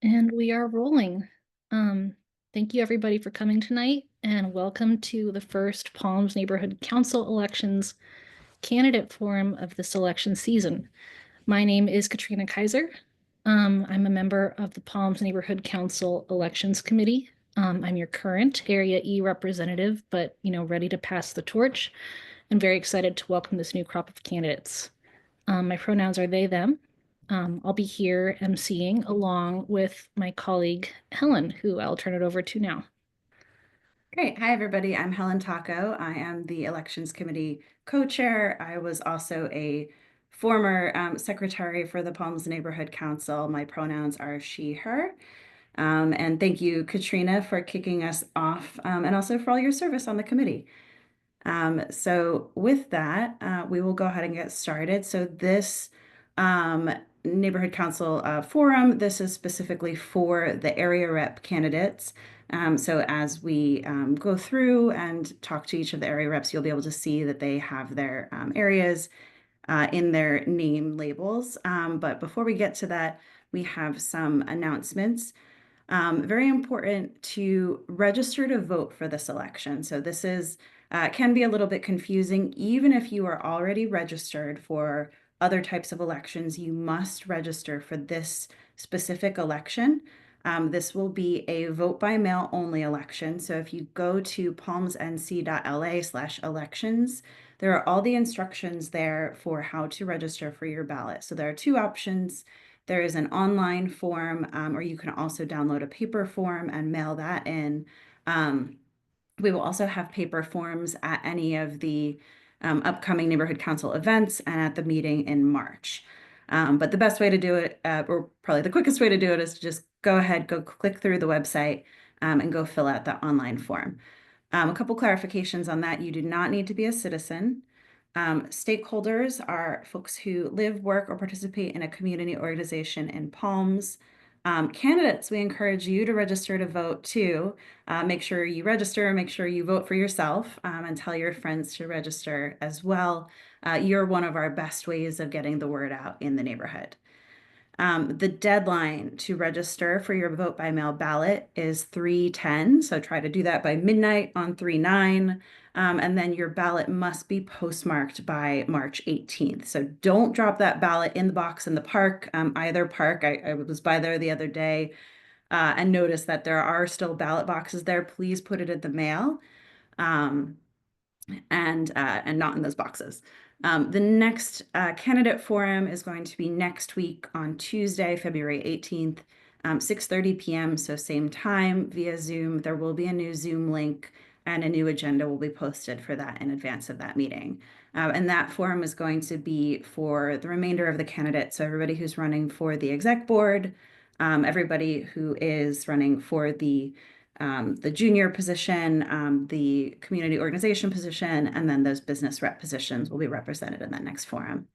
And we are rolling. Um, Thank you everybody for coming tonight and welcome to the first Palms Neighborhood Council elections candidate forum of this election season. My name is Katrina Kaiser. I'm a member of the Palms Neighborhood Council Elections Committee. I'm your current Area E representative, but ready to pass the torch and very excited to welcome this new crop of candidates. My pronouns are they, them. I'll be here emceeing along with my colleague Helen, who I'll turn it over to now. Great. Hi, everybody. I'm Helen Taco. I am the Elections Committee co-chair. I was also a former secretary for the Palms Neighborhood Council. My pronouns are she, her. And thank you, Katrina, for kicking us off and also for all your service on the committee. So with that, we will go ahead and get started. So this um, neighborhood council forum, this is specifically for the area rep candidates. So as we go through and talk to each of the area reps, you'll be able to see that they have their areas in their name labels. But before we get to that, we have some announcements. Very important to register to vote for this election. So this is can be a little bit confusing. Even if you are already registered for other types of elections, you must register for this specific election. This will be a vote by mail only election. So if you go to palmsnc.la/elections, there are all the instructions there for how to register for your ballot. So there are two options. There is an online form, or you can also download a paper form and mail that in. We will also have paper forms at any of the upcoming neighborhood council events and at the meeting in March. But the best way to do it, or probably the quickest way to do it, is to just go ahead, go click through the website and go fill out the online form. A couple clarifications on that. You do not need to be a citizen. Stakeholders are folks who live, work, or participate in a community organization in Palms. Candidates, we encourage you to register to vote too. Make sure you register, make sure you vote for yourself, and tell your friends to register as well. You're one of our best ways of getting the word out in the neighborhood. The deadline to register for your vote by mail ballot is 3/10. So try to do that by midnight on 3/9. And then your ballot must be postmarked by March 18th. So don't drop that ballot in the box in the park, either park. I was by there the other day and noticed that there are still ballot boxes there. Please put it in the mail. And not in those boxes. The next candidate forum is going to be next week on Tuesday, February 18th, 6:30 p.m. So same time via Zoom. There will be a new Zoom link and a new agenda will be posted for that in advance of that meeting. And that forum is going to be for the remainder of the candidates. So everybody who's running for the exec board, everybody who is running for the junior position, the community organization position, and then those business rep positions will be represented in that next forum.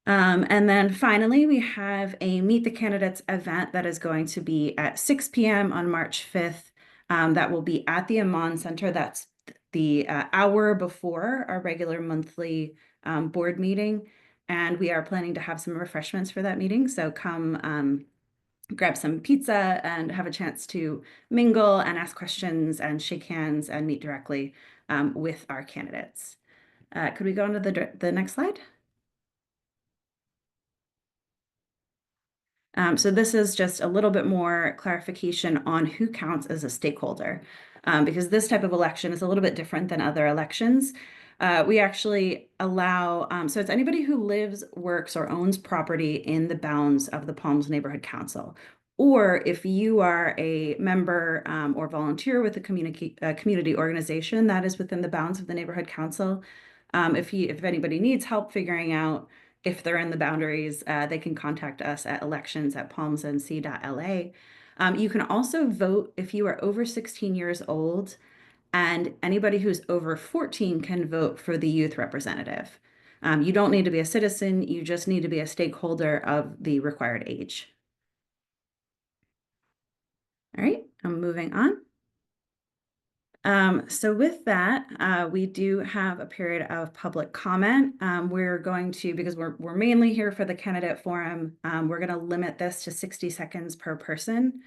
And then finally, we have a Meet the Candidates event that is going to be at 6 p.m. on March 5th. That will be at the Amman Center. That's the hour before our regular monthly board meeting. And we are planning to have some refreshments for that meeting. So come grab some pizza and have a chance to mingle and ask questions and shake hands and meet directly with our candidates. Could we go on to the next slide? So this is just a little bit more clarification on who counts as a stakeholder, because this type of election is a little bit different than other elections. We actually allow, so it's anybody who lives, works, or owns property in the bounds of the Palms Neighborhood Council. Or if you are a member or volunteer with a community organization that is within the bounds of the Neighborhood Council, if anybody needs help figuring out if they're in the boundaries, they can contact us at elections@palmsnc.la. You can also vote if you are over 16 years old, and anybody who's over 14 can vote for the youth representative. You don't need to be a citizen, you just need to be a stakeholder of the required age. All right, I'm moving on. So with that, we do have a period of public comment. We're going to, because we're mainly here for the candidate forum, we're going to limit this to 60 seconds per person.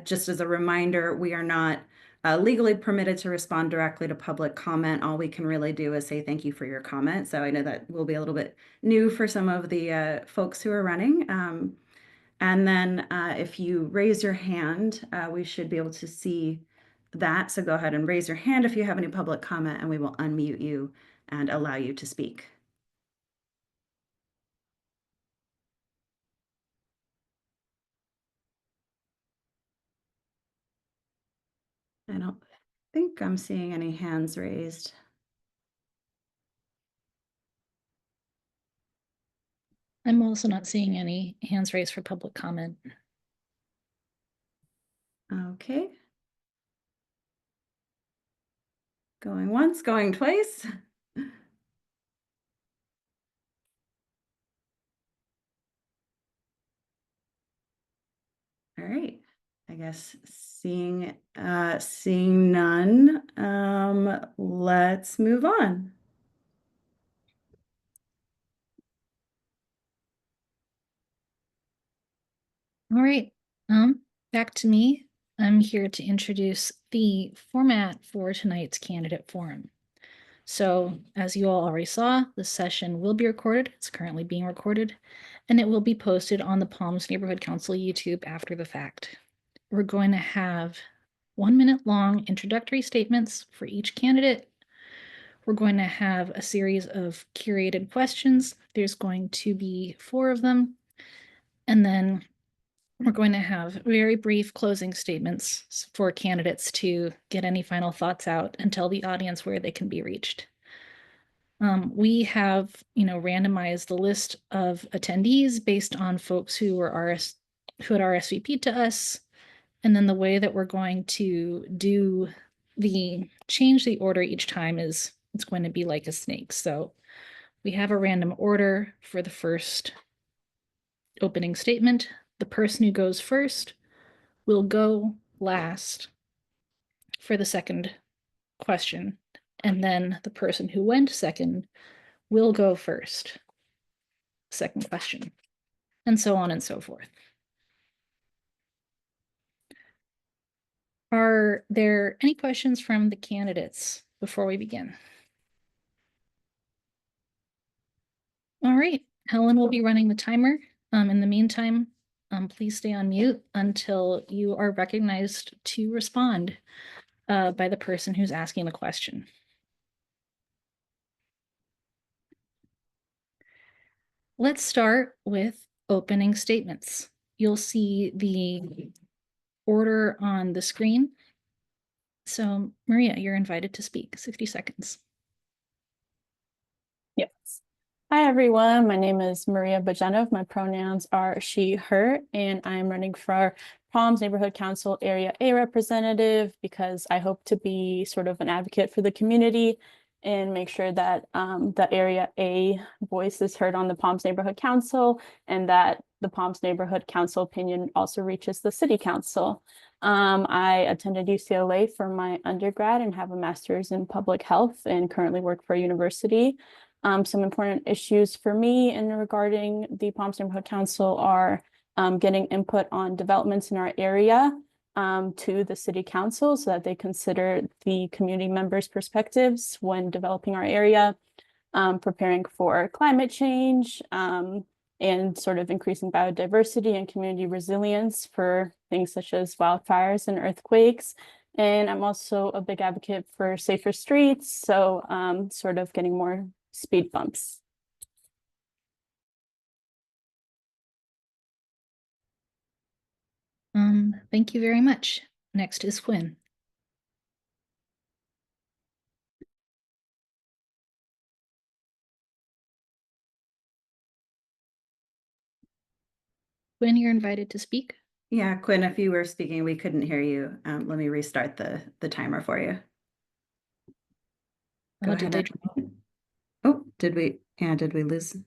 Just as a reminder, we are not legally permitted to respond directly to public comment. All we can really do is say thank you for your comment. So I know that will be a little bit new for some of the folks who are running. And then if you raise your hand, we should be able to see that. So go ahead and raise your hand if you have any public comment, and we will unmute you and allow you to speak. I don't think I'm seeing any hands raised. I'm also not seeing any hands raised for public comment. Okay. Going once, going twice. All right. I guess seeing none, let's move on. All right, back to me. I'm here to introduce the format for tonight's candidate forum. So, as you all already saw, the session will be recorded. It's currently being recorded, and it will be posted on the Palms Neighborhood Council YouTube after the fact. We're going to have 1 minute long introductory statements for each candidate. We're going to have a series of curated questions. There's going to be 4 of them. And then we're going to have very brief closing statements for candidates to get any final thoughts out and tell the audience where they can be reached. We have, randomized the list of attendees based on folks who had RSVP'd to us. And then the way that we're going to change the order each time is it's going to be like a snake. So we have a random order for the first opening statement. The person who goes first will go last for the second question. And then the person who went second will go first, second question, and so on and so forth. Are there any questions from the candidates before we begin? All right, Helen will be running the timer. In the meantime, please stay on mute until you are recognized to respond by the person who's asking the question. Let's start with opening statements. You'll see the order on the screen. So Maria, you're invited to speak, 60 seconds. Yes. Hi, everyone. My name is Maria Bajanov. My pronouns are she, her, and I'm running for Palms Neighborhood Council Area A representative because I hope to be sort of an advocate for the community and make sure that the Area A voice is heard on the Palms Neighborhood Council and that the Palms Neighborhood Council opinion also reaches the City Council. I attended UCLA for my undergrad and have a master's in public health and currently work for a university. Some important issues for me in regarding the Palms Neighborhood Council are getting input on developments in our area to the City Council so that they consider the community members' perspectives when developing our area, preparing for climate change, and sort of increasing biodiversity and community resilience for things such as wildfires and earthquakes. And I'm also a big advocate for safer streets, so sort of getting more speed bumps. Thank you very much. Next is Quinn. Quinn, you're invited to speak. Yeah, Quinn, if you were speaking, we couldn't hear you. Let me restart the timer for you. Go ahead. Oh, did we lose?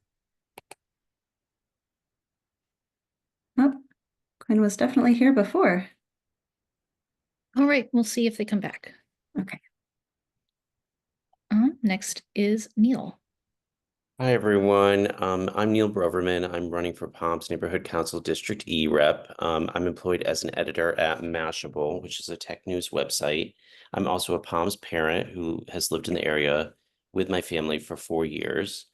Oh, Quinn was definitely here before. All right, we'll see if they come back. Okay. Next is Neil. Hi, everyone. I'm Neil Broverman. I'm running for Palms Neighborhood Council District E Rep. I'm employed as an editor at Mashable, which is a tech news website. I'm also a Palms parent who has lived in the area with my family for 4 years.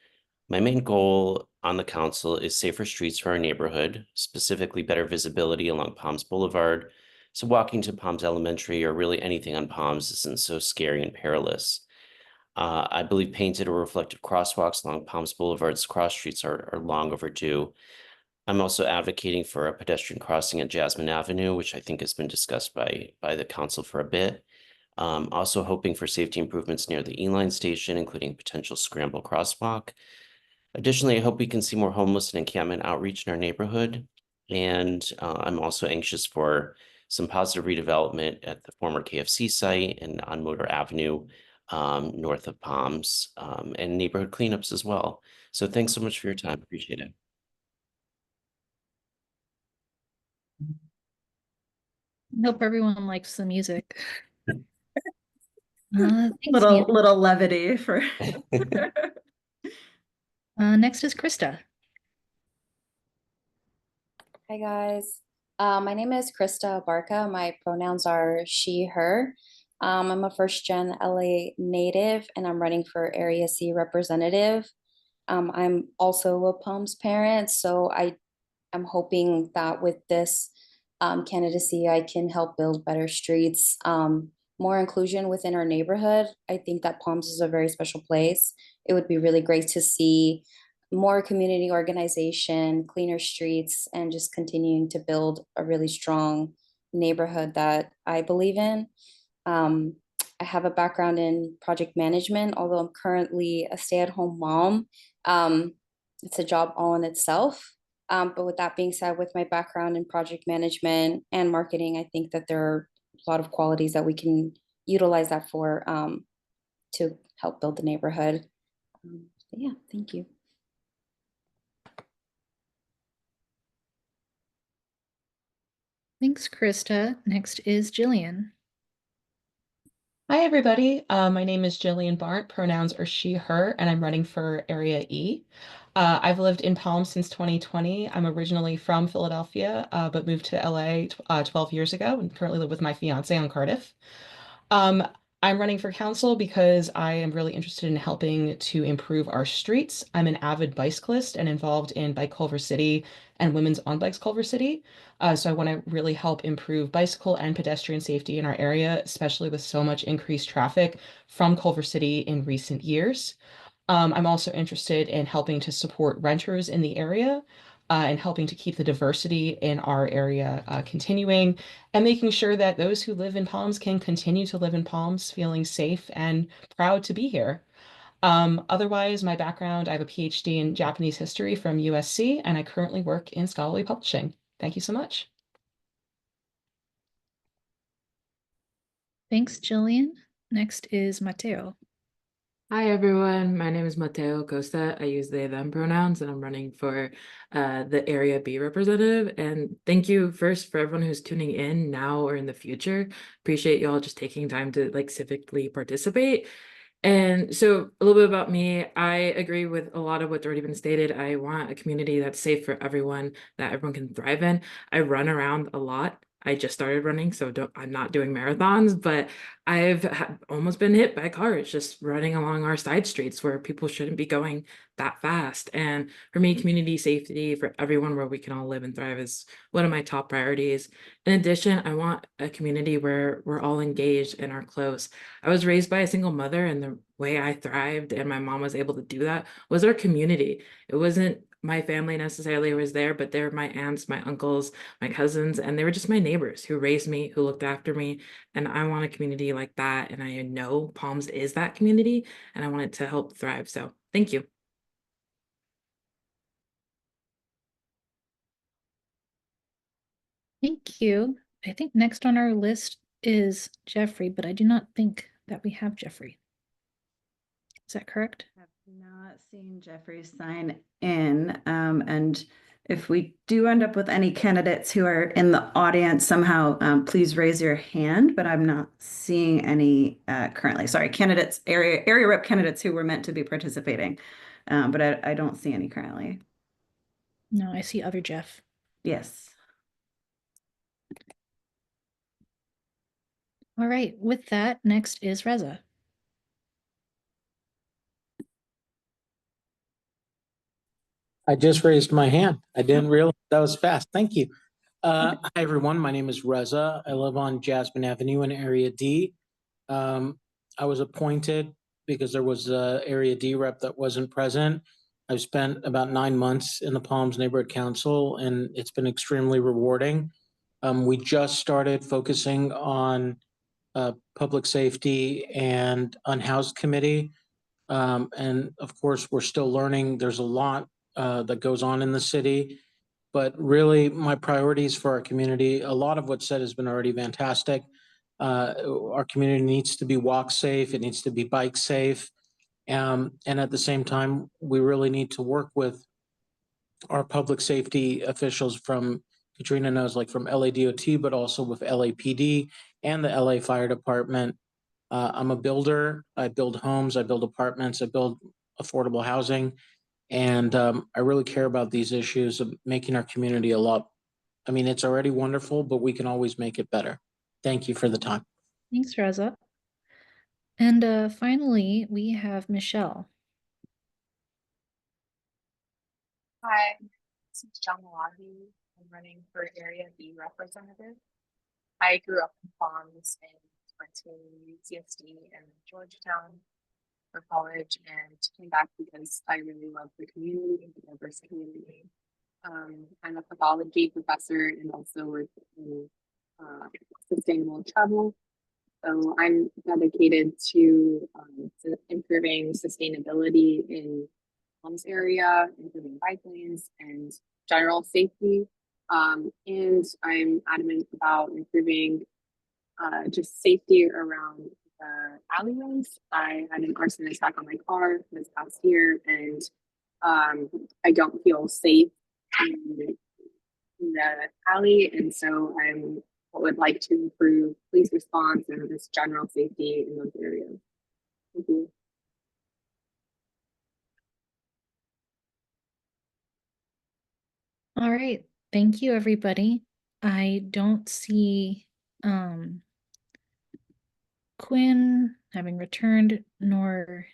My main goal on the council is safer streets for our neighborhood, specifically better visibility along Palms Boulevard, so walking to Palms Elementary or really anything on Palms isn't so scary and perilous. I believe painted or reflective crosswalks along Palms Boulevard's cross streets are long overdue. I'm also advocating for a pedestrian crossing at Jasmine Avenue, which I think has been discussed by the council for a bit. Also hoping for safety improvements near the E-Line station, including potential scramble crosswalk. Additionally, I hope we can see more homeless and encampment outreach in our neighborhood. And I'm also anxious for some positive redevelopment at the former KFC site and on Motor Avenue, north of Palms, and neighborhood cleanups as well. So thanks so much for your time. Appreciate it. Hope everyone likes the music. Thanks, Little Neil. little levity for Next is Krista. Hi guys. My name is Krista Barca. My pronouns are she, her. I'm a first gen LA native and I'm running for Area C representative. I'm also a Palms parent, so I'm hoping that with this candidacy, I can help build better streets, more inclusion within our neighborhood. I think that Palms is a very special place. It would be really great to see more community organization, cleaner streets, and just continuing to build a really strong neighborhood that I believe in. Um, I have a background in project management, although I'm currently a stay-at-home mom. Um, it's a job all in itself. But with that being said, with my background in project management and marketing, I think that there are a lot of qualities that we can utilize that for to help build the neighborhood. Yeah, thank you. Thanks, Krista. Next is Jillian. Hi, everybody. My name is Jillian Bart. Pronouns are she, her, and I'm running for Area E. I've lived in Palm since 2020. I'm originally from Philadelphia, but moved to LA 12 years ago and currently live with my fiance on Cardiff. Um, I'm running for council because I am really interested in helping to improve our streets. I'm an avid bicyclist and involved in Bike Culver City and Women's on Bikes Culver City. So I want to really help improve bicycle and pedestrian safety in our area, especially with so much increased traffic from Culver City in recent years. I'm also interested in helping to support renters in the area and helping to keep the diversity in our area continuing and making sure that those who live in Palms can continue to live in Palms feeling safe and proud to be here. Otherwise, my background, I have a PhD in Japanese history from USC, and I currently work in scholarly publishing. Thank you so much. Thanks, Jillian. Next is Mateo. Hi everyone, my name is Mateo Costa. I use they, them pronouns, and I'm running for the Area B representative. And thank you first for everyone who's tuning in now or in the future. Appreciate y'all just taking time to like civically participate. And so a little bit about me, I agree with a lot of what's already been stated. I want a community that's safe for everyone, that everyone can thrive in. I run around a lot. I just started running, so I'm not doing marathons, but I've almost been hit by cars just running along our side streets where people shouldn't be going that fast. And for me, community safety for everyone where we can all live and thrive is one of my top priorities. In addition, I want a community where we're all engaged and are close. I was raised by a single mother, and the way I thrived and my mom was able to do that was our community. It wasn't my family necessarily was there, but they were my aunts, my uncles, my cousins, and they were just my neighbors who raised me, who looked after me. And I want a community like that. And I know Palms is that community, and I want it to help thrive. So thank you. Thank you. I think next on our list is Jeffrey, but I do not think that we have Jeffrey. Is that correct? Have not seen Jeffrey sign in, and If we do end up with any candidates who are in the audience somehow, please raise your hand, but I'm not seeing any currently. Sorry, candidates, area rep candidates who were meant to be participating, but I don't see any currently. No, I see other Jeff. Yes. All right, with that, next is Reza. I just raised my hand. I didn't realize that was fast. Thank you. Hi, everyone. My name is Reza. I live on Jasmine Avenue in Area D. I was appointed because there was a Area D rep that wasn't present. I've spent about 9 months in the Palms Neighborhood Council, and it's been extremely rewarding. We just started focusing on public safety and unhoused committee. And of course, we're still learning. There's a lot that goes on in the city. But really, my priorities for our community, a lot of what's said has been already fantastic. Our community needs to be walk safe. It needs to be bike safe. And at the same time, we really need to work with our public safety officials from, Katrina knows, like from LADOT, but also with LAPD and the LA Fire Department. I'm a builder. I build homes, I build apartments, I build affordable housing. And I really care about these issues of making our community a lot. I mean, it's already wonderful, but we can always make it better. Thank you for the time. Thanks, Reza. And finally, we have Michelle. Hi, this is John Malabi. I'm running for Area B representative. I grew up in Palms and went to UCSD and Georgetown for college and came back because I really love the community and the diverse community. I'm a pathology professor and also work in sustainable travel. So I'm dedicated to improving sustainability in Palms area, improving bike lanes and general safety. And I'm adamant about improving just safety around the alleyways. I had an arson attack on my car this past year, and I don't feel safe in the alley, and so I would like to improve police response and just general safety in those areas. Thank you. All right, thank you, everybody. I don't see Quinn having returned, nor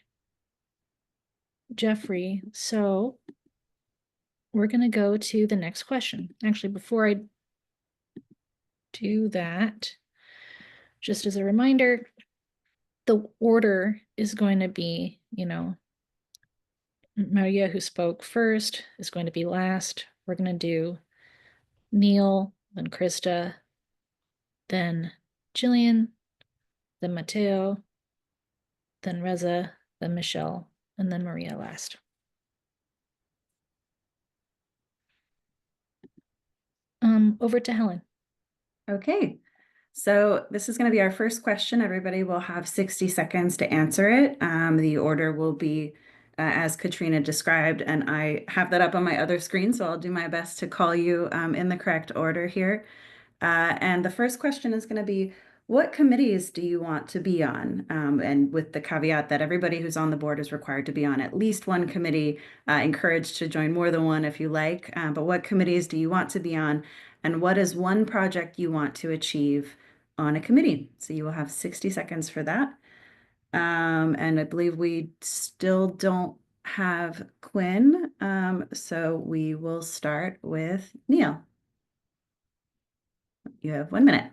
Jeffrey. So we're going to go to the next question. Actually, before I do that, just as a reminder, the order is going to be, Maria, who spoke first, is going to be last. We're going to do Neil, then Krista, then Jillian, then Mateo, then Reza, then Michelle, and then Maria last. Over to Helen. Okay. So this is going to be our first question. Everybody will have 60 seconds to answer it. The order will be as Katrina described, and I have that up on my other screen, so I'll do my best to call you in the correct order here. And the first question is going to be, what committees do you want to be on? And with the caveat that everybody who's on the board is required to be on at least one committee, encouraged to join more than one if you like. But what committees do you want to be on? And what is one project you want to achieve on a committee? So you will have 60 seconds for that. And I believe we still don't have Quinn. So we will start with Neil. You have 1 minute.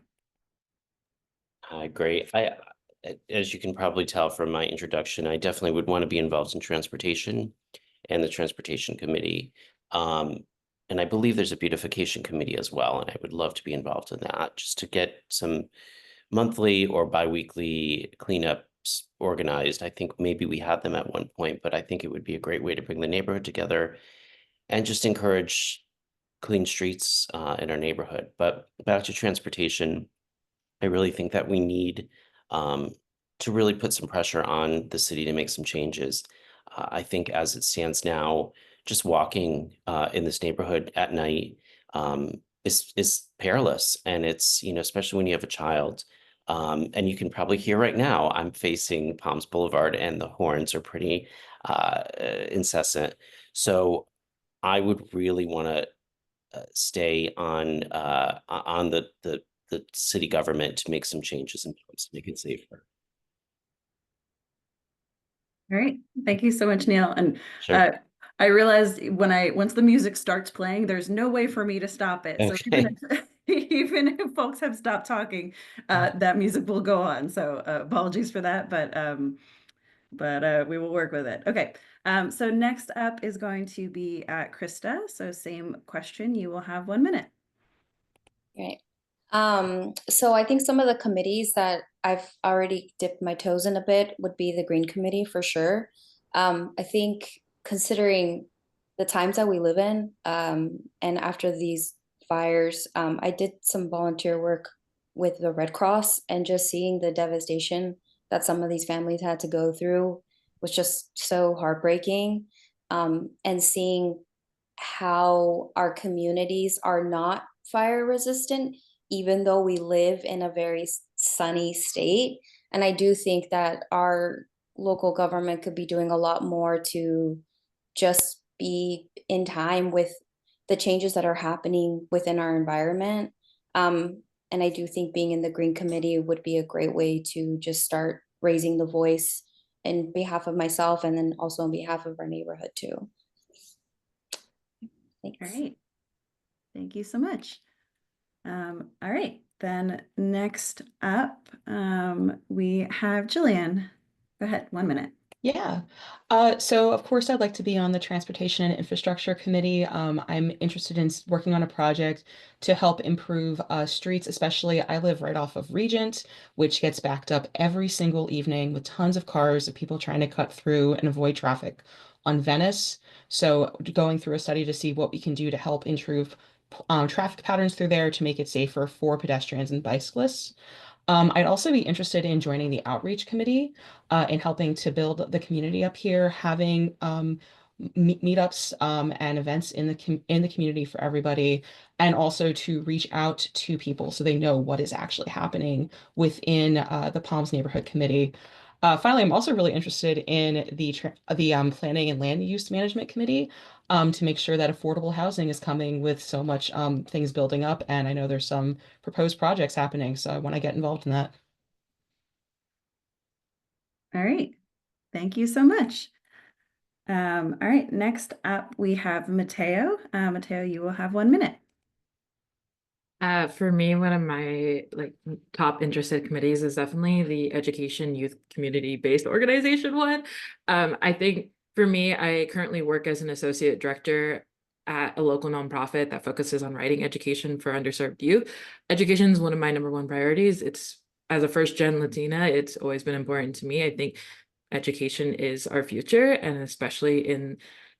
Hi, great. As you can probably tell from my introduction, I definitely would want to be involved in transportation and the transportation committee. And I believe there's a beautification committee as well, and I would love to be involved in that just to get some monthly or biweekly cleanups organized. I think maybe we had them at one point, but I think it would be a great way to bring the neighborhood together and just encourage clean streets in our neighborhood. But back to transportation, I really think that we need to really put some pressure on the city to make some changes. I think as it stands now, just walking in this neighborhood at night is perilous. And it's, especially when you have a child. And you can probably hear right now, I'm facing Palms Boulevard and the horns are pretty incessant. So I would really want to stay on the city government to make some changes in place to make it safer. All right, thank you so much, Neil. And Sure. I realized once the music starts playing, there's no way for me to stop it. So Okay. even if folks have stopped talking, that music will go on. So apologies for that, but we will work with it. Okay. So next up is going to be Krista. So same question. You will have 1 minute. Right. So I think some of the committees that I've already dipped my toes in a bit would be the Green Committee for sure. I think considering the times that we live in, and after these fires, I did some volunteer work with the Red Cross, and just seeing the devastation that some of these families had to go through was just so heartbreaking. And seeing how our communities are not fire resistant, even though we live in a very sunny state. And I do think that our local government could be doing a lot more to just be in time with the changes that are happening within our environment. And I do think being in the Green Committee would be a great way to just start raising the voice in behalf of myself and then also on behalf of our neighborhood too. Thanks. All right. Thank you so much. All right, then next up, we have Jillian. Go ahead, 1 minute. Yeah. So of course I'd like to be on the Transportation and Infrastructure Committee. I'm interested in working on a project to help improve streets, especially I live right off of Regent, which gets backed up every single evening with tons of cars of people trying to cut through and avoid traffic on Venice. So going through a study to see what we can do to help improve traffic patterns through there to make it safer for pedestrians and bicyclists. I'd also be interested in joining the outreach committee in helping to build the community up here, having meetups and events in the community for everybody, and also to reach out to people so they know what is actually happening within the Palms Neighborhood Committee. Finally, I'm also really interested in the Planning and Land Use Management Committee to make sure that affordable housing is coming with so much things building up. And I know there's some proposed projects happening, so I want to get involved in that. All right, thank you so much. All right, next up we have Mateo. Mateo, you will have 1 minute. For me, one of my top interested committees is definitely the education youth community-based organization one. I think for me, I currently work as an associate director at a local nonprofit that focuses on writing education for underserved youth. Education is one of my number 1 priorities. It's as a first-gen Latina, it's always been important to me. I think education is our future, and especially in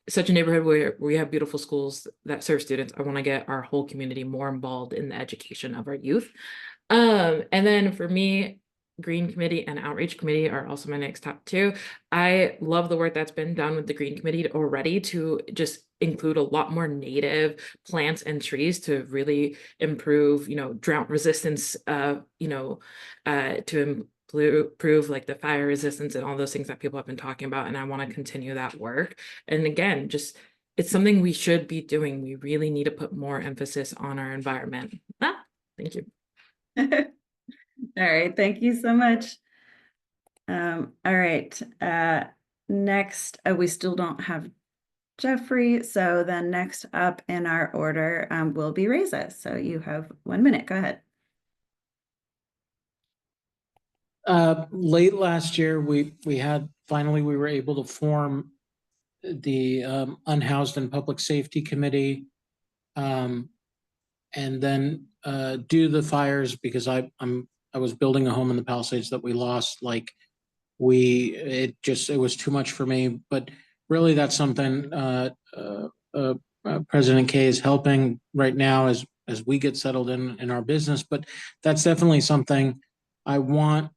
such a neighborhood where we have beautiful schools that serve students, I want to get our whole community more involved in the education of our youth. And then for me, Green Committee and Outreach Committee are also my next top 2. I love the work that's been done with the Green Committee already to just include a lot more native plants and trees to really improve, drought resistance, to improve like the fire resistance and all those things that people have been talking about. And I want to continue that work. And again, just it's something we should be doing. We really need to put more emphasis on our environment. Thank you. All right, thank you so much. All right, next, we still don't have Jeffrey, so then next up in our order will be Reza. So you have 1 minute, go ahead. Late last year, we were able to form the Unhoused and Public Safety Committee, and then due to the fires, because I was building a home in the Palisades that we lost. It was too much for me. But really, that's something President K is helping right now as we get settled in our business. But that's definitely something I want.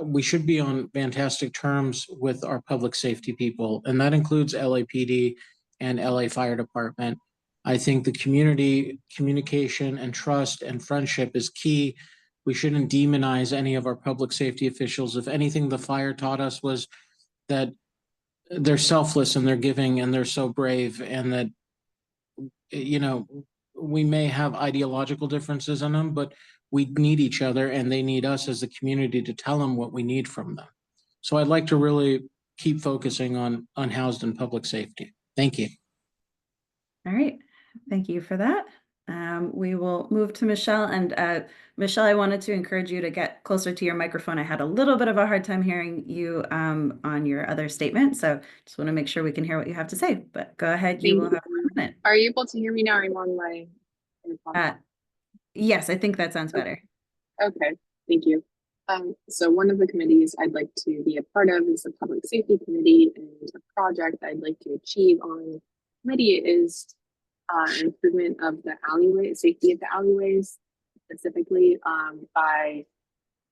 We should be on fantastic terms with our public safety people, and that includes LAPD and LA Fire Department. I think the community communication and trust and friendship is key. We shouldn't demonize any of our public safety officials. If anything, the fire taught us was that they're selfless and they're giving and they're so brave, and that, you know, we may have ideological differences on them, but we need each other and they need us as a community to tell them what we need from them. So I'd like to really keep focusing on unhoused and public safety. Thank you. All right, thank you for that. We will move to Michelle, and Michelle, I wanted to encourage you to get closer to your microphone. I had a little bit of a hard time hearing you on your other statement, so just want to make sure we can hear what you have to say, but go ahead, you will have 1 minute. Are you able to hear me now? I'm on my Yes, I think that sounds better. Okay, thank you. So one of the committees I'd like to be a part of is the Public Safety Committee, and a project I'd like to achieve on the committee is improvement of the alleyway, safety of the alleyways, specifically by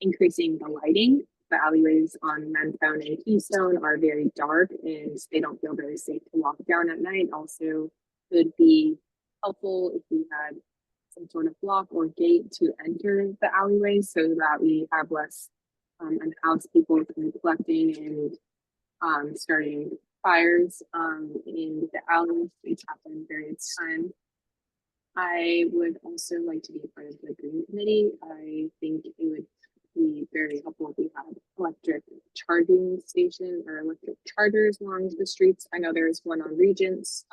increasing the lighting. The alleyways on Mantown and Keystone are very dark and they don't feel very safe to walk down at night. Also, could be helpful if we had some sort of block or gate to enter the alleyway so that we have less unhoused people collecting and starting fires in the alleys, which happen various times. I would also like to be a part of the Green Committee. I think it would be very helpful if we had electric charging station or electric chargers along the streets. I know there's one on Regents,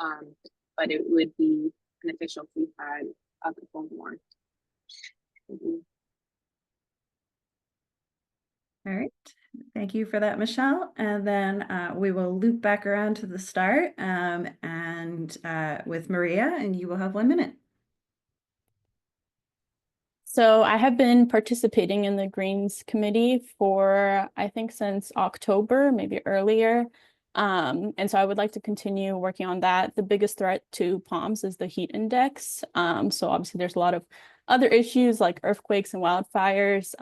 but it would be beneficial if we had a couple more. All right, thank you for that, Michelle. And then we will loop back around to the start and with Maria, and you will have 1 minute. So I have been participating in the Greens Committee for, I think, since October, maybe earlier. And so I would like to continue working on that. The biggest threat to Palms is the heat index. So obviously there's a lot of other issues like earthquakes and wildfires,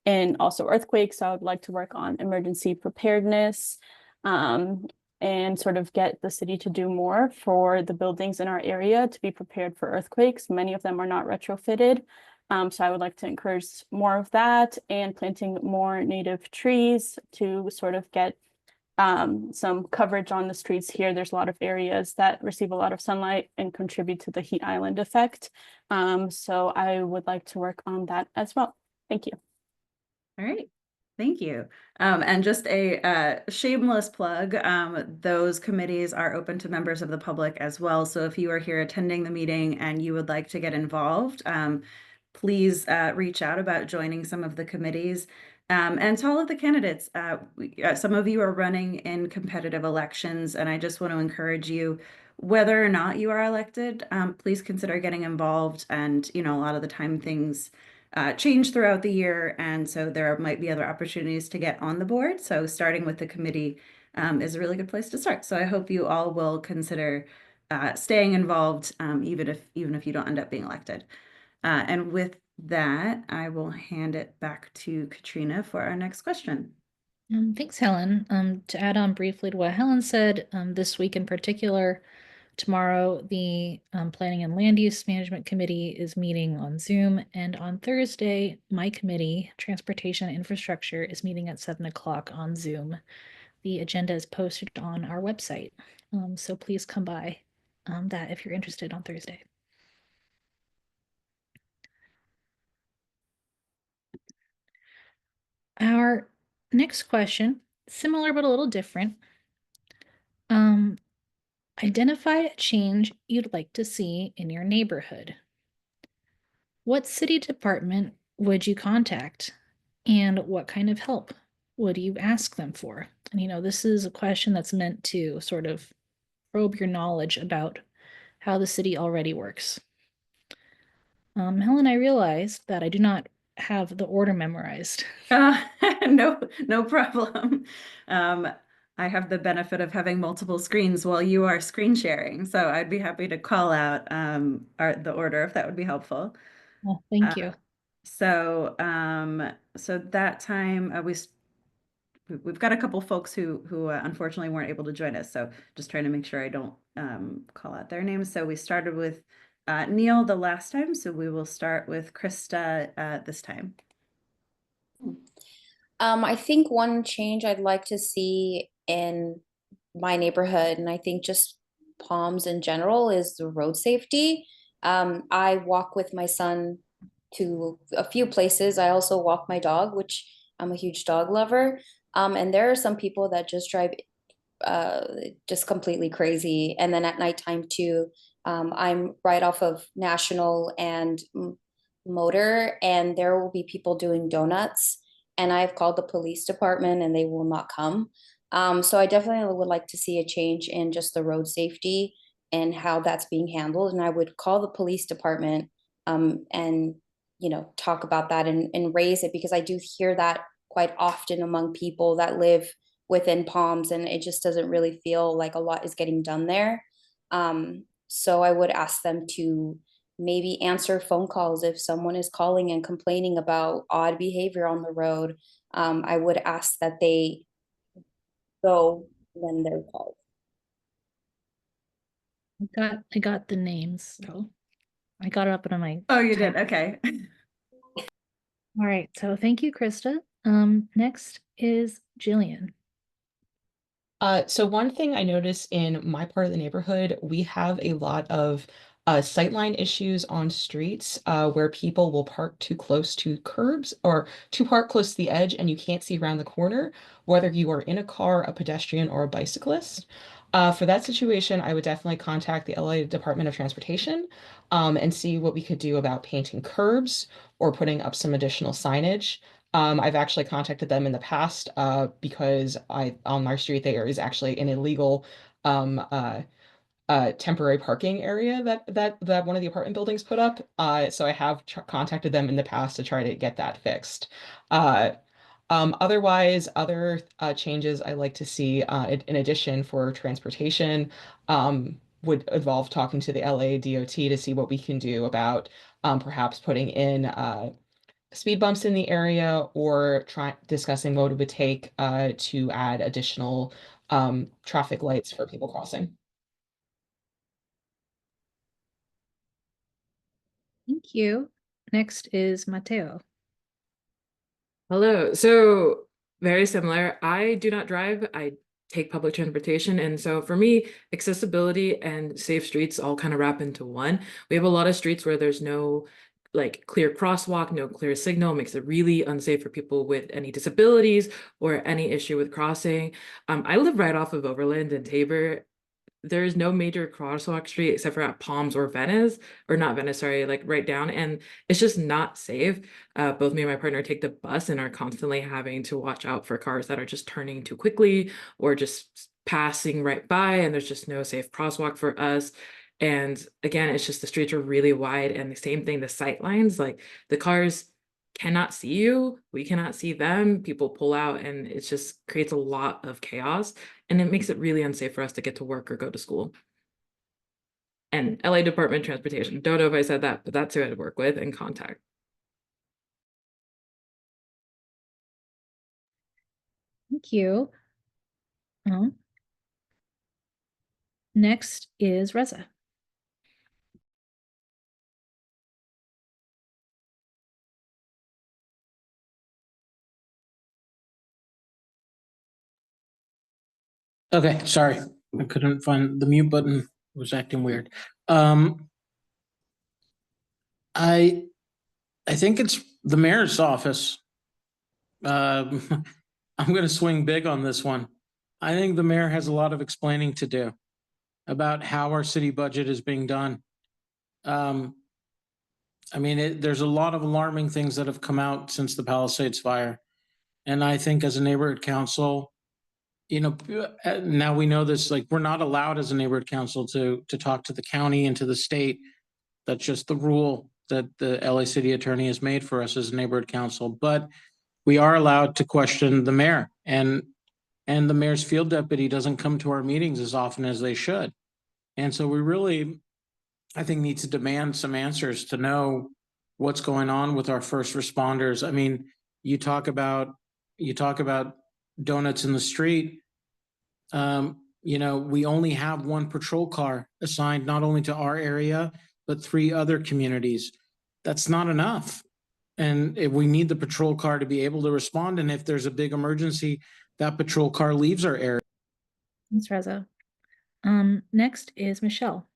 and also earthquakes. So I would like to work on emergency preparedness, and sort of get the city to do more for the buildings in our area to be prepared for earthquakes. Many of them are not retrofitted. So I would like to encourage more of that and planting more native trees to sort of get some coverage on the streets here. There's a lot of areas that receive a lot of sunlight and contribute to the heat island effect. So I would like to work on that as well. Thank you. All right, thank you. And just a shameless plug, those committees are open to members of the public as well. So if you are here attending the meeting and you would like to get involved, please reach out about joining some of the committees. And to all of the candidates, some of you are running in competitive elections, and I just want to encourage you, whether or not you are elected, please consider getting involved. And, you know, a lot of the time things change throughout the year, and so there might be other opportunities to get on the board. So starting with the committee is a really good place to start. So I hope you all will consider staying involved, even if you don't end up being elected. And with that, I will hand it back to Katrina for our next question. Thanks, Helen. To add on briefly to what Helen said, this week in particular, tomorrow, the Planning and Land Use Management Committee is meeting on Zoom, and on Thursday, my committee, Transportation and Infrastructure, is meeting at 7 o'clock on Zoom. The agenda is posted on our website, so please come by that if you're interested on Thursday. Our next question, similar but a little different. Identify a change you'd like to see in your neighborhood. What city department would you contact? And what kind of help would you ask them for? And, you know, this is a question that's meant to sort of probe your knowledge about how the city already works. Helen, I realized that I do not have the order memorized. No problem. I have the benefit of having multiple screens while you are screen sharing, so I'd be happy to call out the order if that would be helpful. Well, thank you. So that time we've got a couple folks who unfortunately weren't able to join us. So just trying to make sure I don't call out their names. So we started with Neil the last time. So we will start with Krista this time. I think one change I'd like to see in my neighborhood, and I think just Palms in general, is the road safety. I walk with my son to a few places. I also walk my dog, which I'm a huge dog lover. And there are some people that just drive just completely crazy. And then at nighttime too, I'm right off of National and Motor, and there will be people doing donuts. And I've called the police department, and they will not come. So I definitely would like to see a change in just the road safety and how that's being handled. And I would call the police department and talk about that and raise it, because I do hear that quite often among people that live within Palms, and it just doesn't really feel like a lot is getting done there. So I would ask them to maybe answer phone calls if someone is calling and complaining about odd behavior on the road. I would ask that they go when they're called. I got the names, so I got it up on my. Oh, you did? Okay. All right, so thank you, Krista. Next is Jillian. So one thing I noticed in my part of the neighborhood, we have a lot of sightline issues on streets where people will park too close to curbs or to park close to the edge, and you can't see around the corner, whether you are in a car, a pedestrian, or a bicyclist. For that situation, I would definitely contact the LA Department of Transportation and see what we could do about painting curbs or putting up some additional signage. I've actually contacted them in the past because on our street there is actually an illegal temporary parking area that one of the apartment buildings put up. So I have contacted them in the past to try to get that fixed. Otherwise, other changes I like to see in addition for transportation would involve talking to the LA DOT to see what we can do about perhaps putting in speed bumps in the area, or discussing what it would take to add additional traffic lights for people crossing. Thank you. Next is Mateo. Hello. So very similar. I do not drive. I take public transportation. And so for me, accessibility and safe streets all kind of wrap into one. We have a lot of streets where there's no like clear crosswalk, no clear signal, makes it really unsafe for people with any disabilities or any issue with crossing. I live right off of Overland and Tabor. There's no major crosswalk street except for at Palms or Venice, or not Venice, sorry, like right down. And it's just not safe. Both me and my partner take the bus and are constantly having to watch out for cars that are just turning too quickly or just passing right by. And there's just no safe crosswalk for us. And again, it's just the streets are really wide. And the same thing, the sight lines, like the cars cannot see you, we cannot see them, people pull out, and it just creates a lot of chaos, and it makes it really unsafe for us to get to work or go to school. And LA Department of Transportation, don't know if I said that, but that's who I'd work with and contact. Thank you. Next is Reza. Okay, sorry. I couldn't find the mute button, was acting weird. I think it's the mayor's office. I'm going to swing big on this one. I think the mayor has a lot of explaining to do about how our city budget is being done. I mean, there's a lot of alarming things that have come out since the Palisades fire. And I think as a neighborhood council, now we know this, like, we're not allowed as a neighborhood council to talk to the county and to the state. That's just the rule that the LA city attorney has made for us as a neighborhood council. But we are allowed to question the mayor, and the mayor's field deputy doesn't come to our meetings as often as they should. And so we really, I think, need to demand some answers to know what's going on with our first responders. I mean, you talk about donuts in the street. We only have one patrol car assigned not only to our area, but 3 other communities. That's not enough. And if we need the patrol car to be able to respond, and if there's a big emergency, that patrol car leaves our area. Thanks, Reza. Next is Michelle.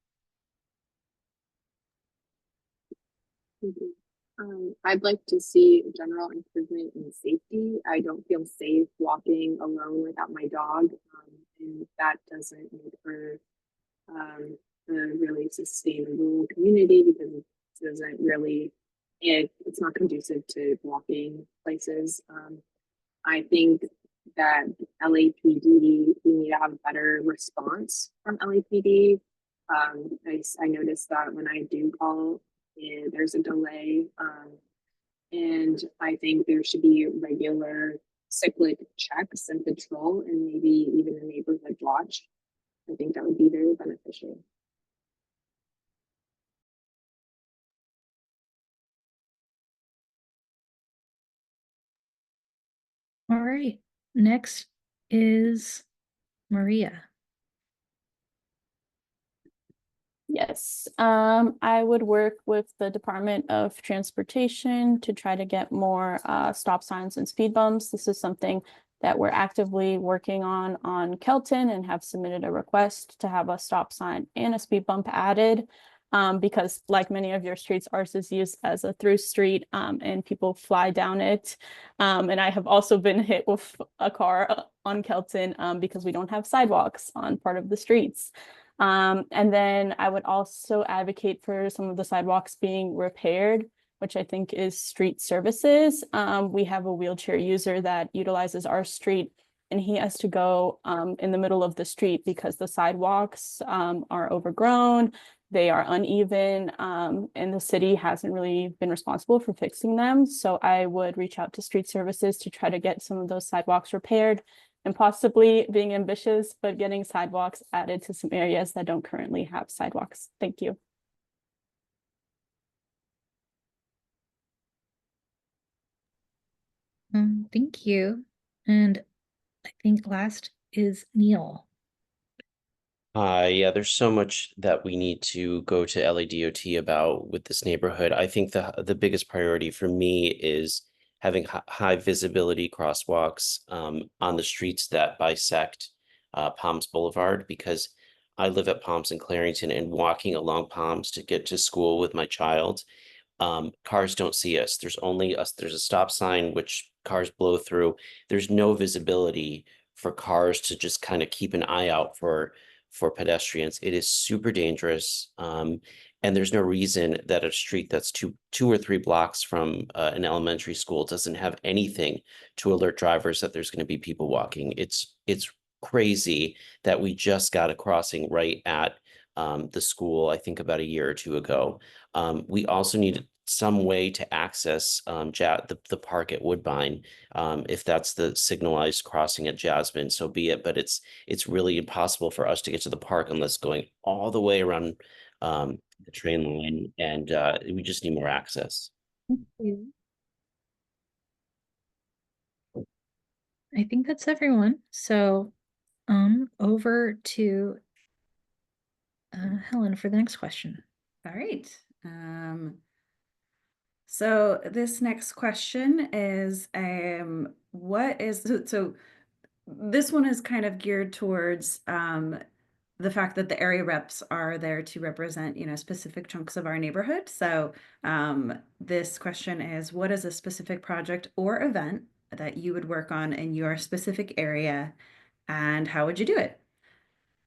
I'd like to see a general improvement in safety. I don't feel safe walking alone without my dog, and that doesn't make for a really sustainable community because it doesn't really, it's not conducive to walking places. I think that LAPD, we need to have a better response from LAPD. I noticed that when I do call, there's a delay. And I think there should be regular cyclic checks and patrol and maybe even a neighborhood watch. I think that would be very beneficial. All right. Next is Maria. Yes, I would work with the Department of Transportation to try to get more stop signs and speed bumps. This is something that we're actively working on Kelton and have submitted a request to have a stop sign and a speed bump added. Because like many of your streets, ours is used as a through street and people fly down it. And I have also been hit with a car on Kelton because we don't have sidewalks on part of the streets. And then I would also advocate for some of the sidewalks being repaired, which I think is street services. We have a wheelchair user that utilizes our street, and he has to go in the middle of the street because the sidewalks are overgrown, they are uneven, and the city hasn't really been responsible for fixing them. So I would reach out to street services to try to get some of those sidewalks repaired, and possibly being ambitious, but getting sidewalks added to some areas that don't currently have sidewalks. Thank you. Thank you. And I think last is Neil. Yeah, there's so much that we need to go to LADOT about with this neighborhood. I think the biggest priority for me is having high visibility crosswalks on the streets that bisect Palms Boulevard, because I live at Palms and Clarington, and walking along Palms to get to school with my child, cars don't see us. There's only us. There's a stop sign which cars blow through. There's no visibility for cars to just kind of keep an eye out for pedestrians. It is super dangerous. And there's no reason that a street that's two or three blocks from an elementary school doesn't have anything to alert drivers that there's going to be people walking. It's crazy that we just got a crossing right at the school, I think about a year or two ago. We also need some way to access the park at Woodbine. If that's the signalized crossing at Jasmine, so be it. But it's really impossible for us to get to the park unless going all the way around the train line, and we just need more access. Thank you. I think that's everyone. So over to Helen for the next question. All right. So this next question is, so this one is kind of geared towards the fact that the area reps are there to represent, specific chunks of our neighborhood. So this question is, what is a specific project or event that you would work on in your specific area, and how would you do it?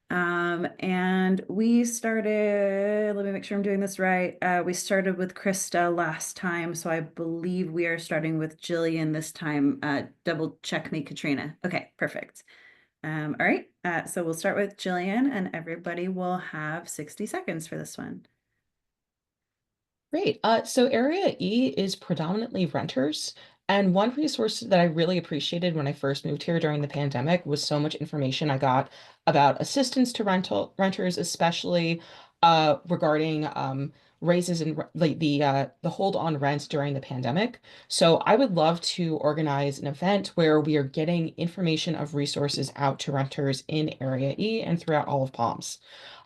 And we started, let me make sure I'm doing this right. We started with Krista last time, so I believe we are starting with Jillian this time. Double check me, Katrina. Okay, perfect. All right, so we'll start with Jillian, and everybody will have 60 seconds for this one. Great. So Area E is predominantly renters. And one resource that I really appreciated when I first moved here during the pandemic was so much information I got about assistance to renters, especially regarding raises in like the hold on rent during the pandemic. So I would love to organize an event where we are getting information of resources out to renters in Area E and throughout all of Palms.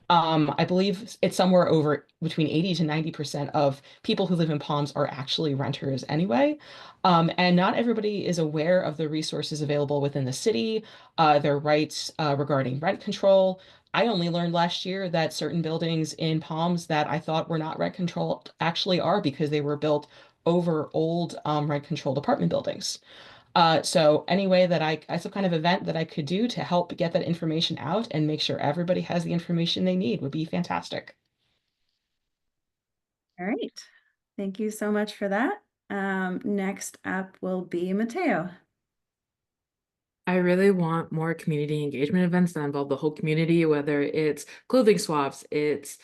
I believe it's somewhere over between 80 to 90% of people who live in Palms are actually renters anyway. And not everybody is aware of the resources available within the city, their rights regarding rent control. I only learned last year that certain buildings in Palms that I thought were not rent controlled actually are because they were built over old rent controlled apartment buildings. So any way that some kind of event that I could do to help get that information out and make sure everybody has the information they need would be fantastic. All right. Thank you so much for that. Next up will be Mateo. I really want more community engagement events that involve the whole community, whether it's clothing swaps, it's,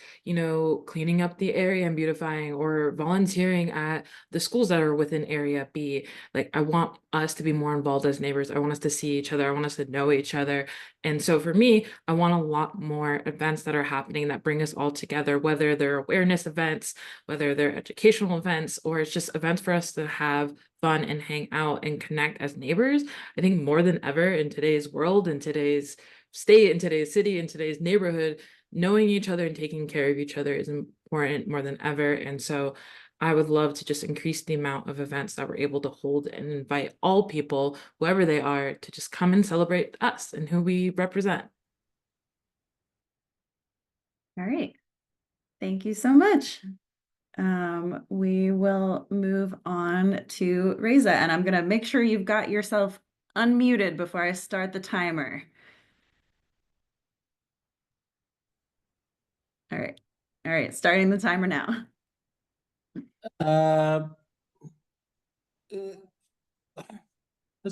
cleaning up the area and beautifying, or volunteering at the schools that are within Area B. Like, I want us to be more involved as neighbors. I want us to see each other. I want us to know each other. And so for me, I want a lot more events that are happening that bring us all together, whether they're awareness events, whether they're educational events, or it's just events for us to have fun and hang out and connect as neighbors. I think more than ever in today's world, in today's state, in today's city, in today's neighborhood, knowing each other and taking care of each other is important more than ever. And so I would love to just increase the amount of events that we're able to hold and invite all people, whoever they are, to just come and celebrate us and who we represent. All right. Thank you so much. We will move on to Reza, and I'm going to make sure you've got yourself unmuted before I start the timer. All right. All right. Starting the timer now. That's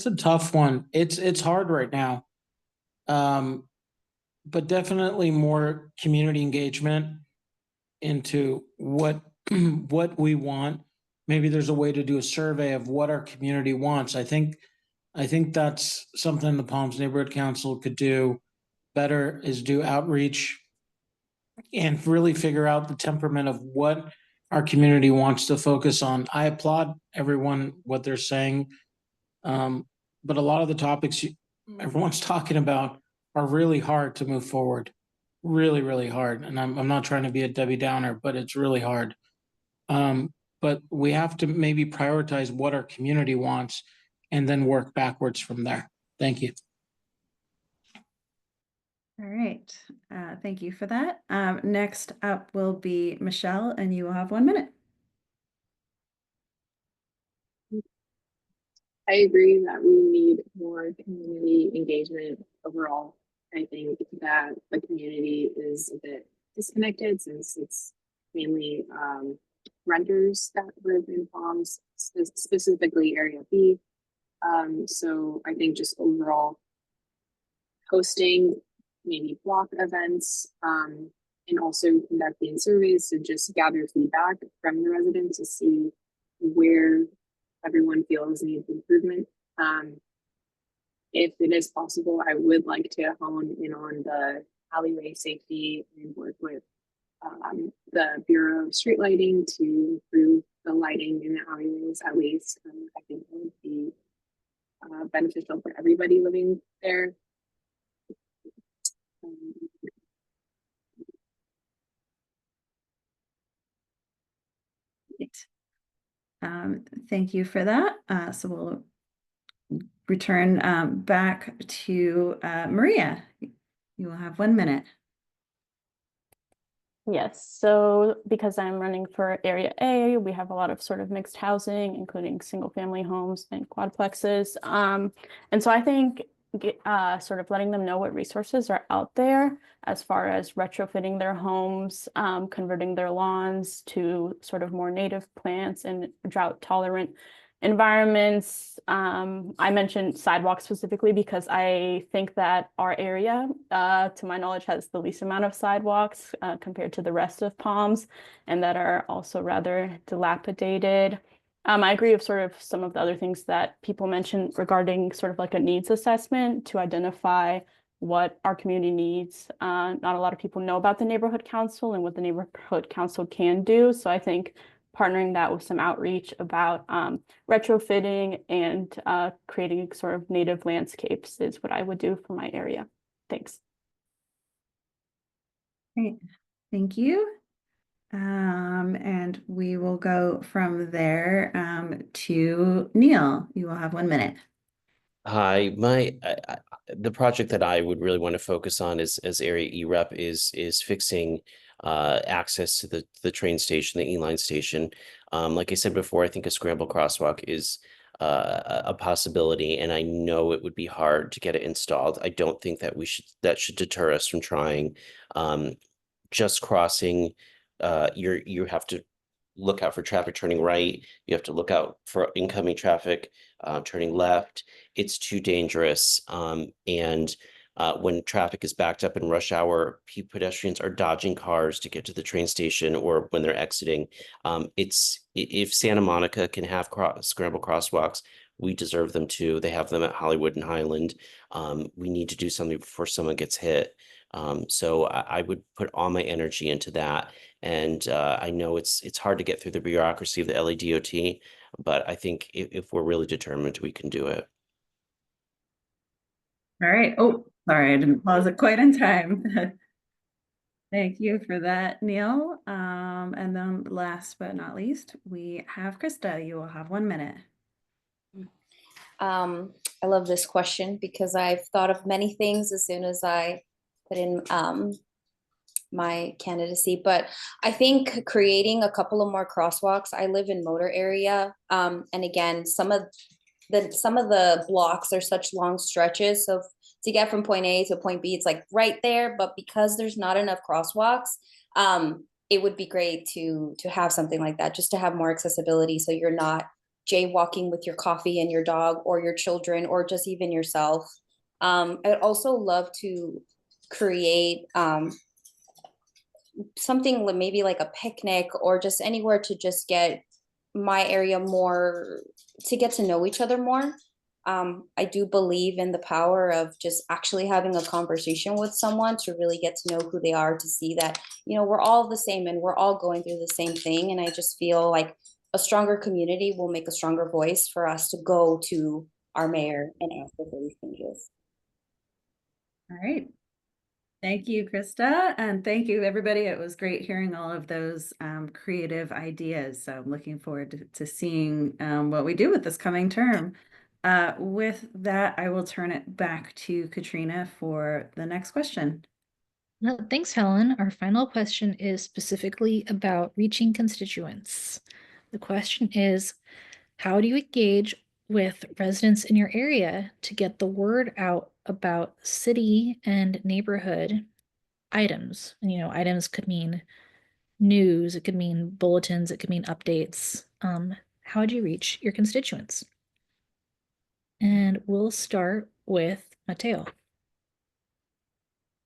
a tough one. It's hard right now. But definitely more community engagement into what what we want. Maybe there's a way to do a survey of what our community wants. I think that's something the Palms Neighborhood Council could do better, is do outreach and really figure out the temperament of what our community wants to focus on. I applaud everyone what they're saying, but a lot of the topics everyone's talking about are really hard to move forward. Really, really hard. And I'm not trying to be a Debbie Downer, but it's really hard. But we have to maybe prioritize what our community wants and then work backwards from there. Thank you. All right. Thank you for that. Next up will be Michelle, and you will have 1 minute. I agree that we need more community engagement overall. I think that the community is a bit disconnected since it's mainly renters that live in Palms, specifically Area B. So I think just overall hosting maybe block events and also conducting surveys to just gather feedback from the residents to see where everyone feels needs improvement. If it is possible, I would like to hone in on the alleyway safety and work with the Bureau of Street Lighting to improve the lighting in the alleyways at least. I think that would be beneficial for everybody living there. Thank you for that. So we'll return back to Maria. You will have 1 minute. Yes, so because I'm running for Area A, we have a lot of sort of mixed housing, including single family homes and quadplexes. And so I think sort of letting them know what resources are out there as far as retrofitting their homes, converting their lawns to sort of more native plants and drought tolerant environments. I mentioned sidewalks specifically because I think that our area, to my knowledge, has the least amount of sidewalks compared to the rest of Palms, and that are also rather dilapidated. I agree with sort of some of the other things that people mentioned regarding sort of like a needs assessment to identify what our community needs. Not a lot of people know about the neighborhood council and what the neighborhood council can do. So I think partnering that with some outreach about retrofitting and creating sort of native landscapes is what I would do for my area. Thanks. Great, thank you. And we will go from there to Neil. You will have 1 minute. Hi, the project that I would really want to focus on as Area E Rep is fixing access to the train station, the E-line station. Like I said before, I think a scramble crosswalk is a possibility, and I know it would be hard to get it installed. I don't think that that should deter us from trying. Just crossing, you have to look out for traffic turning right. You have to look out for incoming traffic turning left. It's too dangerous. And when traffic is backed up in rush hour, pedestrians are dodging cars to get to the train station or when they're exiting. If Santa Monica can have scramble crosswalks, we deserve them too. They have them at Hollywood and Highland. We need to do something before someone gets hit. So I would put all my energy into that. And I know it's hard to get through the bureaucracy of the LADOT, but I think if we're really determined, we can do it. All right. Oh, sorry, I didn't pause it quite in time. Thank you for that, Neil. And then last but not least, we have Krista. You will have 1 minute. I love this question because I've thought of many things as soon as I put in my candidacy, but I think creating a couple of more crosswalks. I live in motor area, and again, some of the blocks are such long stretches, so to get from point A to point B, it's like right there, but because there's not enough crosswalks, it would be great to have something like that, just to have more accessibility, so you're not jaywalking with your coffee and your dog or your children or just even yourself. I'd also love to create something maybe like a picnic or just anywhere to just get my area more, to get to know each other more. I do believe in the power of just actually having a conversation with someone to really get to know who they are, to see that, we're all the same and we're all going through the same thing. And I just feel like a stronger community will make a stronger voice for us to go to our mayor and ask for these changes. All right. Thank you, Krista, and thank you, everybody. It was great hearing all of those creative ideas. So I'm looking forward to seeing what we do with this coming term. With that, I will turn it back to Katrina for the next question. Thanks, Helen. Our final question is specifically about reaching constituents. The question is, how do you engage with residents in your area to get the word out about city and neighborhood items? And, items could mean news, it could mean bulletins, it could mean updates. How do you reach your constituents? And we'll start with Mateo.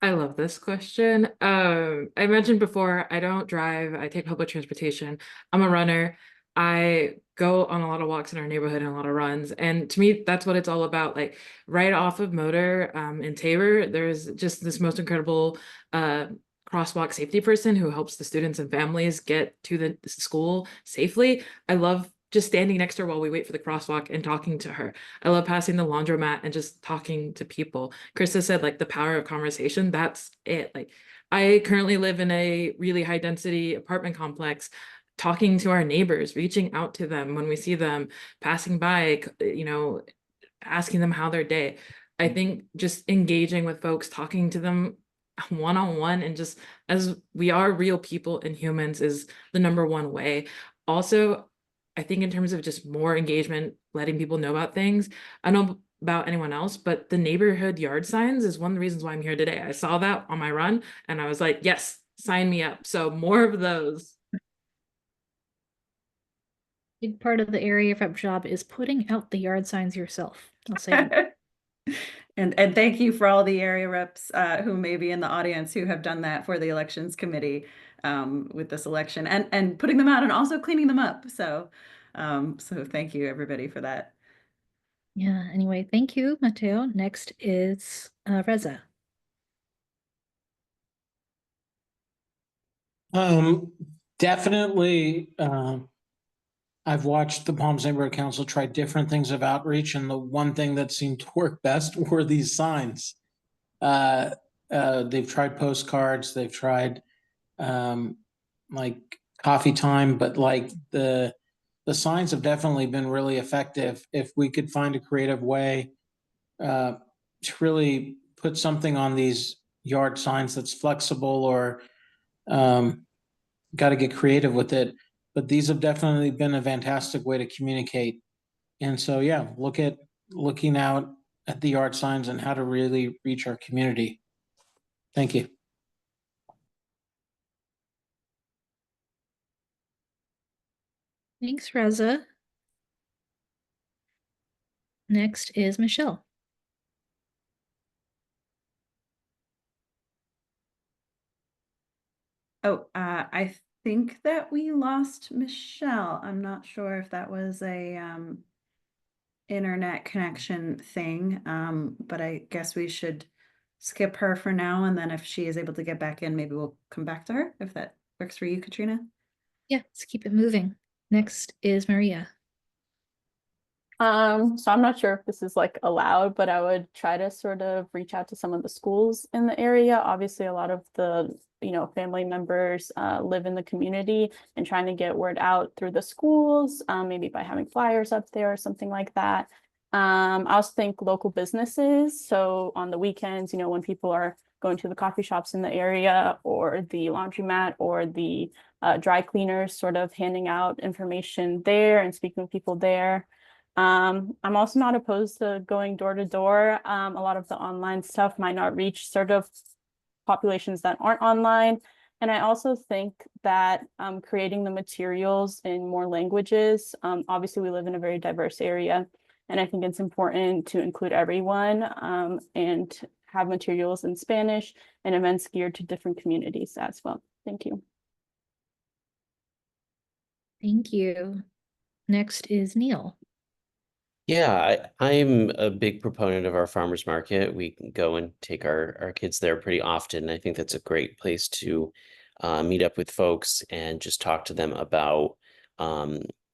I love this question. I mentioned before, I don't drive, I take public transportation. I'm a runner. I go on a lot of walks in our neighborhood and a lot of runs. And to me, that's what it's all about. Like right off of Motor in Tabor, there's just this most incredible crosswalk safety person who helps the students and families get to the school safely. I love just standing next to her while we wait for the crosswalk and talking to her. I love passing the laundromat and just talking to people. Krista said like the power of conversation, that's it. Like I currently live in a really high density apartment complex. Talking to our neighbors, reaching out to them when we see them passing by, asking them how their day. I think just engaging with folks, talking to them one-on-one and just as we are real people and humans is the number one way. Also, I think in terms of just more engagement, letting people know about things, I don't know about anyone else, but the neighborhood yard signs is one of the reasons why I'm here today. I saw that on my run and I was like, yes, sign me up. So more of those. Big part of the area rep job is putting out the yard signs yourself. I'll say that. And thank you for all the area reps who may be in the audience who have done that for the elections committee with this election and putting them out and also cleaning them up. So thank you everybody for that. Yeah, anyway, thank you, Mateo. Next is Reza. Definitely, I've watched the Palms Neighborhood Council try different things of outreach, and the one thing that seemed to work best were these signs. Uh, they've tried postcards, they've tried like coffee time, but like the signs have definitely been really effective. If we could find a creative way to really put something on these yard signs that's flexible, or got to get creative with it. But these have definitely been a fantastic way to communicate. And so, yeah, looking out at the yard signs and how to really reach our community. Thank you. Thanks, Reza. Next is Michelle. Oh, I think that we lost Michelle. I'm not sure if that was a internet connection thing, but I guess we should skip her for now, and then if she is able to get back in, maybe we'll come back to her, if that works for you, Katrina. Yeah, let's keep it moving. Next is Maria. So I'm not sure if this is like allowed, but I would try to sort of reach out to some of the schools in the area. Obviously, a lot of the, family members live in the community, and trying to get word out through the schools, maybe by having flyers up there or something like that. I also think local businesses. So on the weekends, when people are going to the coffee shops in the area, or the laundromat, or the dry cleaners, sort of handing out information there and speaking with people there. I'm also not opposed to going door to door. A lot of the online stuff might not reach sort of populations that aren't online. And I also think that creating the materials in more languages, obviously we live in a very diverse area, and I think it's important to include everyone, and have materials in Spanish and events geared to different communities as well. Thank you. Thank you. Next is Neil. Yeah, I'm a big proponent of our farmers market. We can go and take our kids there pretty often. I think that's a great place to meet up with folks and just talk to them about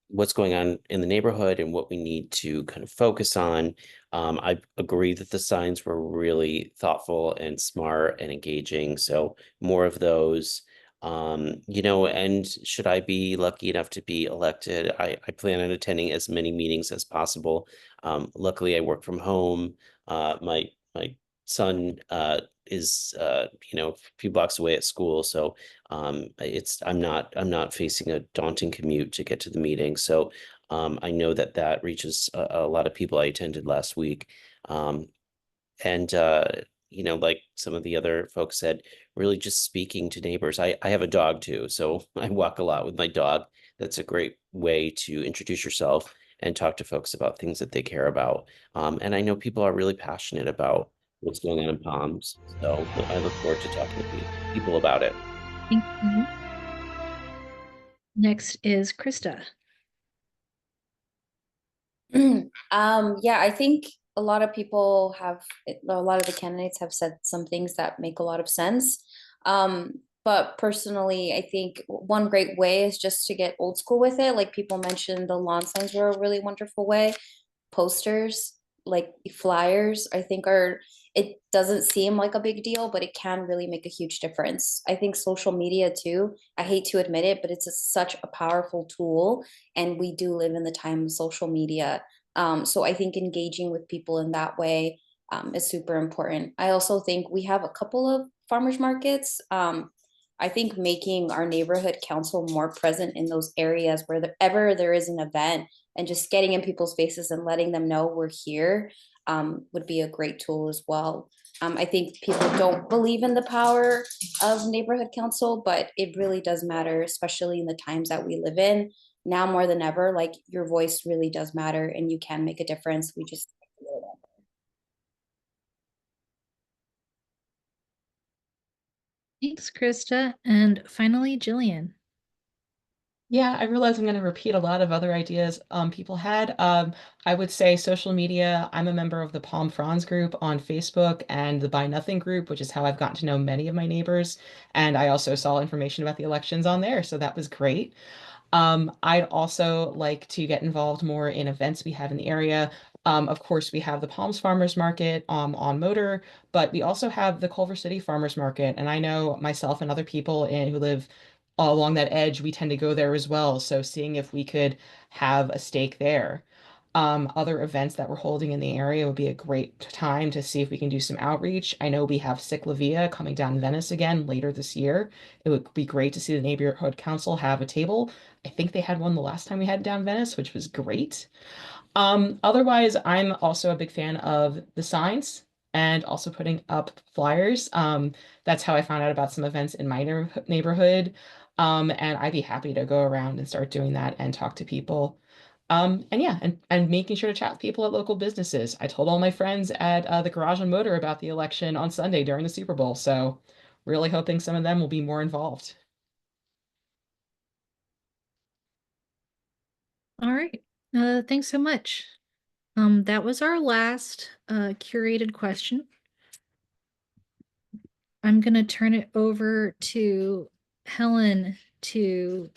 what's going on in the neighborhood and what we need to kind of focus on. I agree that the signs were really thoughtful and smart and engaging. So more of those. And should I be lucky enough to be elected, I plan on attending as many meetings as possible. Luckily, I work from home. My son is a few blocks away at school, so I'm not facing a daunting commute to get to the meeting. So I know that reaches a lot of people. I attended last week. And like some of the other folks said, really just speaking to neighbors. I have a dog too, so I walk a lot with my dog. That's a great way to introduce yourself and talk to folks about things that they care about. And I know people are really passionate about what's going on in Palms, so I look forward to talking to people about it. Thank you. Next is Krista. Yeah, I think a lot of people a lot of the candidates have said some things that make a lot of sense. But personally, I think one great way is just to get old school with it. Like people mentioned, the lawn signs were a really wonderful way. Posters, like flyers, I think it doesn't seem like a big deal, but it can really make a huge difference. I think social media too, I hate to admit it, but it's such a powerful tool, and we do live in the time of social media. So I think engaging with people in that way is super important. I also think we have a couple of farmers markets. I think making our neighborhood council more present in those areas where ever there is an event, and just getting in people's faces and letting them know we're here would be a great tool as well. I think people don't believe in the power of neighborhood council, but it really does matter, especially in the times that we live in. Now more than ever, like your voice really does matter and you can make a difference. We just Thanks, Krista. And finally, Jillian. Yeah, I realize I'm going to repeat a lot of other ideas people had. I would say social media. I'm a member of the Palm Fronds group on Facebook and the Buy Nothing group, which is how I've gotten to know many of my neighbors. And I also saw information about the elections on there, so that was great. I'd also like to get involved more in events we have in the area. Of course, we have the Palms Farmers Market on Motor, but we also have the Culver City Farmers Market. And I know myself and other people who live all along that edge, we tend to go there as well. So seeing if we could have a stake there. Other events that we're holding in the area would be a great time to see if we can do some outreach. I know we have Ciclavia coming down Venice again later this year. It would be great to see the neighborhood council have a table. I think they had one the last time we had down Venice, which was great. Otherwise, I'm also a big fan of the signs and also putting up flyers. That's how I found out about some events in my neighborhood. And I'd be happy to go around and start doing that and talk to people. And yeah, and making sure to chat with people at local businesses. I told all my friends at the Garage and Motor about the election on Sunday during the Super Bowl. So really hoping some of them will be more involved. All right. Thanks so much. That was our last curated question. I'm going to turn it over to Helen to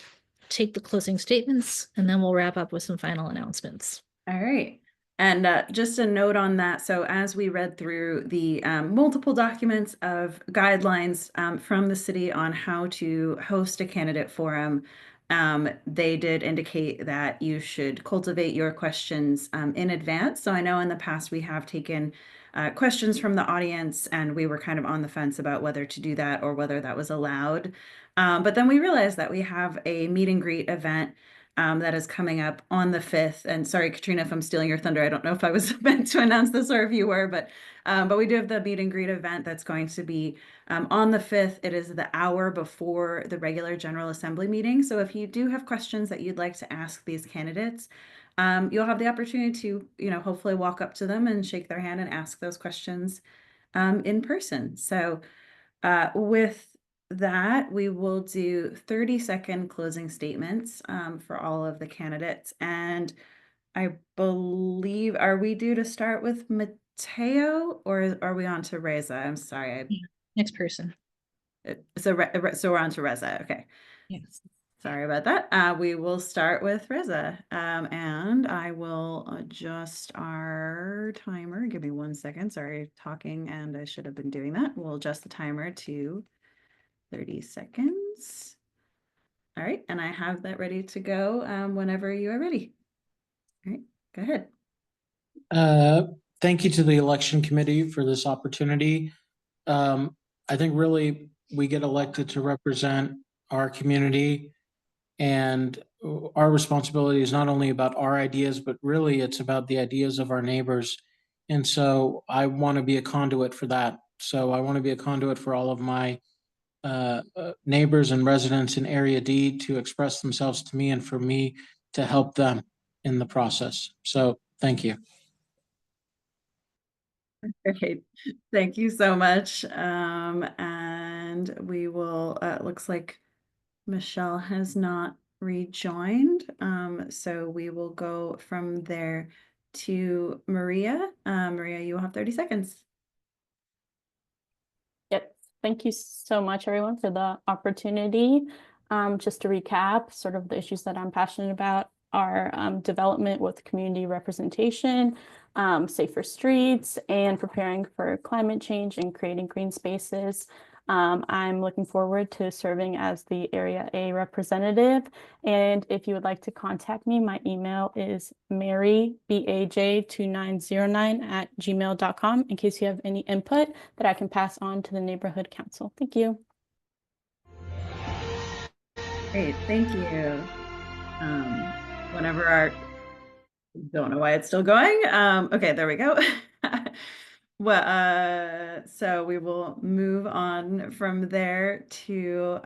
take the closing statements, and then we'll wrap up with some final announcements. All right. And just a note on that. So as we read through the multiple documents of guidelines from the city on how to host a candidate forum, they did indicate that you should cultivate your questions in advance. So I know in the past we have taken questions from the audience, and we were kind of on the fence about whether to do that or whether that was allowed. But then we realized that we have a meet and greet event that is coming up on the 5th. And sorry, Katrina, if I'm stealing your thunder, I don't know if I was meant to announce this or if you were, but we do have the meet and greet event that's going to be on the 5th. It is the hour before the regular General Assembly meeting. So if you do have questions that you'd like to ask these candidates, you'll have the opportunity to, hopefully walk up to them and shake their hand and ask those questions in person. So with that, we will do 30-second closing statements for all of the candidates. And I believe, are we due to start with Mateo or are we on to Reza? I'm sorry. Next person. So we're on to Reza. Okay. Yes. Sorry about that. We will start with Reza, and I will adjust our timer. Give me 1 second. Sorry, talking, and I should have been doing that. We'll adjust the timer to 30 seconds. All right, and I have that ready to go whenever you are ready. All right, go ahead. Thank you to the election committee for this opportunity. I think really we get elected to represent our community, and our responsibility is not only about our ideas, but really it's about the ideas of our neighbors. And so I want to be a conduit for that. So I want to be a conduit for all of my neighbors and residents in Area D to express themselves to me and for me to help them in the process. So thank you. Great. Thank you so much. And we will, looks like Michelle has not rejoined. So we will go from there to Maria. Maria, you will have 30 seconds. Yep. Thank you so much, everyone, for the opportunity. Just to recap, sort of the issues that I'm passionate about are development with community representation, safer streets, and preparing for climate change and creating green spaces. I'm looking forward to serving as the Area A representative. And if you would like to contact me, my email is marybaj2909@gmail.com in case you have any input that I can pass on to the neighborhood council. Thank you. Great, thank you. Don't know why it's still going. Okay, there we go. Well, so we will move on from there to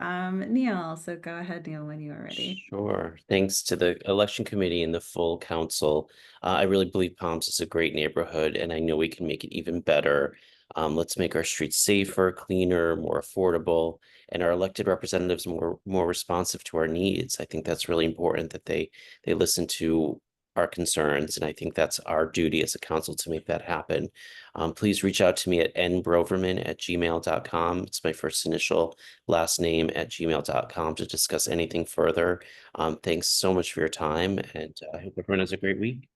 Neil. So go ahead, Neil, when you are ready. Sure. Thanks to the election committee and the full council. I really believe Palms is a great neighborhood, and I know we can make it even better. Let's make our streets safer, cleaner, more affordable, and our elected representatives more responsive to our needs. I think that's really important that they listen to our concerns, and I think that's our duty as a council to make that happen. Please reach out to me at nbroverman@gmail.com. It's my first initial, last name @gmail.com to discuss anything further. Thanks so much for your time, and I hope everyone has a great week.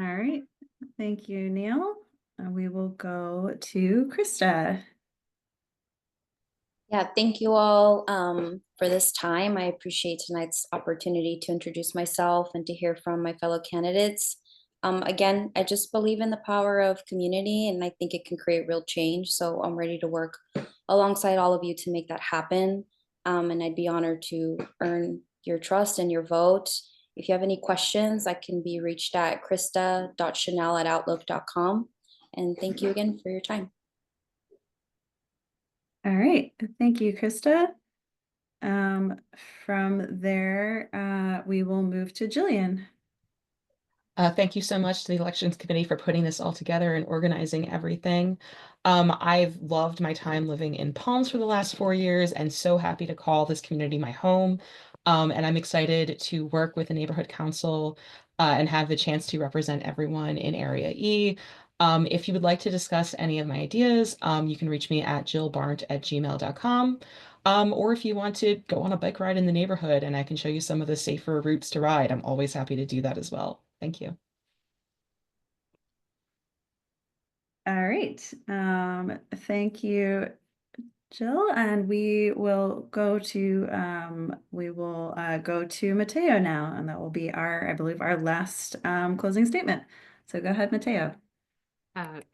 All right. Thank you, Neil. We will go to Krista. Yeah, thank you all for this time. I appreciate tonight's opportunity to introduce myself and to hear from my fellow candidates. Again, I just believe in the power of community, and I think it can create real change. So I'm ready to work alongside all of you to make that happen. And I'd be honored to earn your trust and your vote. If you have any questions, I can be reached at krista.chanel@outlook.com. And thank you again for your time. All right. Thank you, Krista. From there, we will move to Jillian. Thank you so much to the Elections Committee for putting this all together and organizing everything. I've loved my time living in Palms for the last 4 years and so happy to call this community my home. And I'm excited to work with the neighborhood council and have the chance to represent everyone in Area E. If you would like to discuss any of my ideas, you can reach me at jillbarnt@gmail.com. Or if you want to go on a bike ride in the neighborhood and I can show you some of the safer routes to ride, I'm always happy to do that as well. Thank you. All right. Thank you, Jill. And we will go to Mateo now, and that will be I believe, our last closing statement. So go ahead, Mateo.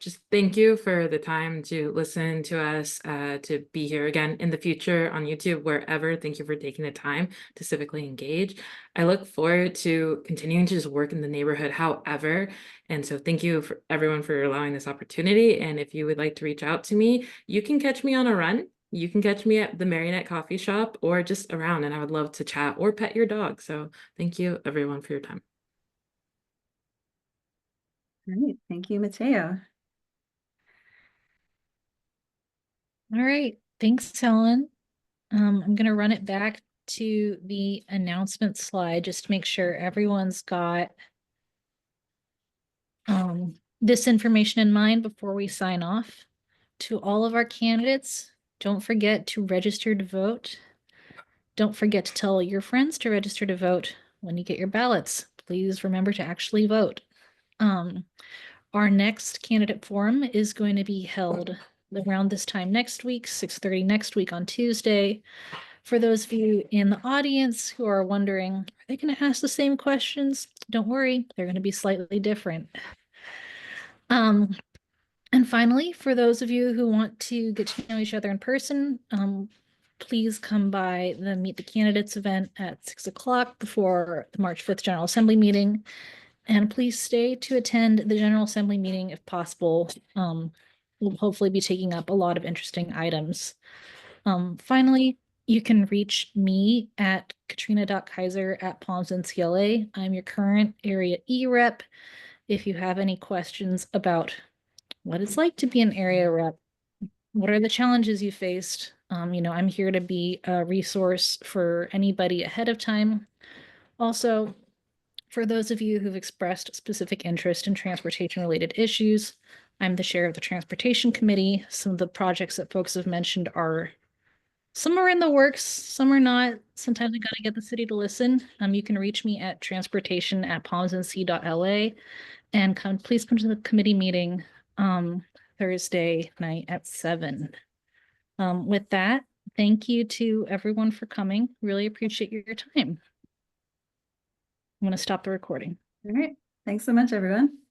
Just thank you for the time to listen to us, to be here again in the future on YouTube, wherever. Thank you for taking the time to civically engage. I look forward to continuing to just work in the neighborhood, however. And so thank you for everyone for allowing this opportunity. And if you would like to reach out to me, you can catch me on a run. You can catch me at the Marionette Coffee Shop or just around, and I would love to chat or pet your dog. So thank you everyone for your time. All right. Thank you, Mateo. All right. Thanks, Helen. I'm going to run it back to the announcement slide just to make sure everyone's got this information in mind before we sign off. To all of our candidates, don't forget to register to vote. Don't forget to tell your friends to register to vote when you get your ballots. Please remember to actually vote. Our next candidate forum is going to be held around this time next week, 6:30 next week on Tuesday. For those of you in the audience who are wondering, are they going to ask the same questions? Don't worry, they're going to be slightly different. And finally, for those of you who want to get to know each other in person, please come by the Meet the Candidates event at 6 o'clock before the March 5th General Assembly meeting. And please stay to attend the General Assembly meeting if possible. We'll hopefully be taking up a lot of interesting items. Finally, you can reach me at katrina.kaiser@palmsnc.la. I'm your current Area E rep. If you have any questions about what it's like to be an area rep, what are the challenges you faced, I'm here to be a resource for anybody ahead of time. Also, for those of you who've expressed specific interest in transportation-related issues, I'm the chair of the Transportation Committee. Some of the projects that folks have mentioned some are in the works, some are not. Sometimes we got to get the city to listen. You can reach me at transportation@palmsnc.la, and please come to the committee meeting Thursday night at 7. With that, thank you to everyone for coming. Really appreciate your time. I'm going to stop the recording. All right. Thanks so much, everyone.